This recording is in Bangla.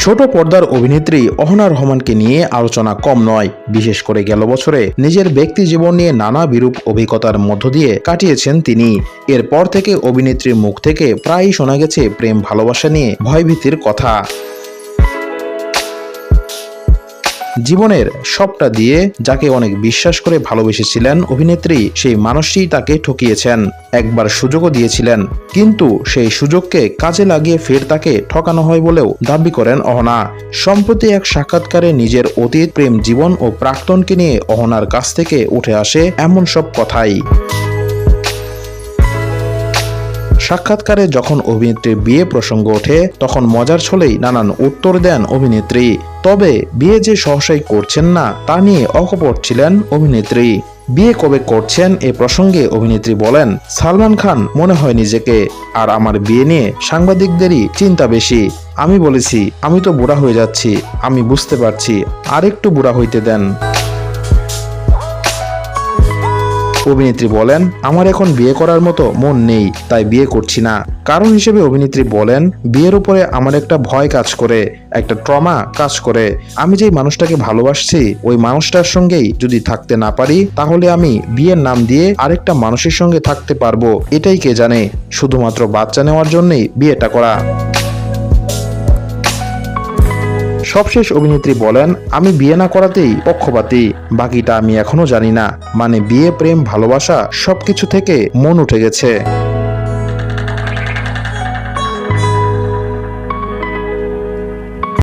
ছোট পর্দার অভিনেত্রী অহনা রহমানকে নিয়ে আলোচনা কম নয়। বিশেষ করে গেল বছরে নিজের ব্যক্তি জীবন নিয়ে নানা বিরূপ অভিজ্ঞতার মধ্য দিয়ে কাটিয়েছেন তিনি। এরপর থেকে অভিনেত্রীর মুখ থেকে প্রায়ই শোনা গেছে প্রেম ভালোবাসা নিয়ে ভয়ভীতির কথা। জীবনের সবটা দিয়ে যাকে অনেক বিশ্বাস করে ভালোবেসেছিলেন অভিনেত্রী, সেই মানুষটি তাকে ঠকিয়েছেন। একবার সুযোগও দিয়েছিলেন, কিন্তু সেই সুযোগকে কাজে লাগিয়ে ফের তাকে ঠকানো হয় বলেও দাবি করেন অহনা। সম্প্রতি এক সাক্ষাৎকারে নিজের অতীত, প্রেম জীবন ও প্রাক্তনকে নিয়ে অহনার কাছ থেকে উঠে আসে এমন সব কথাই। সাক্ষাৎকারে যখন অভিনেত্রীর বিয়ে প্রসঙ্গ ওঠে, তখন মজার ছলেই নানান উত্তর দেন অভিনেত্রী। তবে বিয়ে যে সহসাই করছেন না তা নিয়ে অকপট ছিলেন অভিনেত্রী। বিয়ে কবে করছেন এ প্রসঙ্গে অভিনেত্রী বলেন, সালমান খান মনে হয় নিজেকে, আর আমার বিয়ে নিয়ে সাংবাদিকদেরই চিন্তা বেশি। আমি বলেছি আমি তো বুড়া হয়ে যাচ্ছি, আমি বুঝতে পারছি, আর একটু বুড়া হইতে দেন। অভিনেত্রী বলেন, আমার এখন বিয়ে করার মতো মন নেই, তাই বিয়ে করছি না। কারণ হিসেবে অভিনেত্রী বলেন, বিয়ের উপরে আমার একটা ভয় কাজ করে, একটা ট্রমা কাজ করে। আমি যেই মানুষটাকে ভালোবাসছি ওই মানুষটার সঙ্গেই যদি থাকতে না পারি, তাহলে আমি বিয়ের নাম দিয়ে আরেকটা মানুষের সঙ্গে থাকতে পারবো, এটাই কে জানে। শুধুমাত্র বাচ্চা নেওয়ার জন্যই বিয়েটা করা। সবশেষ অভিনেত্রী বলেন, আমি বিয়ে না করাতেই পক্ষপাতী, বাকিটা আমি এখনো জানি না। মানে বিয়ে, প্রেম, ভালোবাসা সবকিছু থেকে মন উঠে গেছে।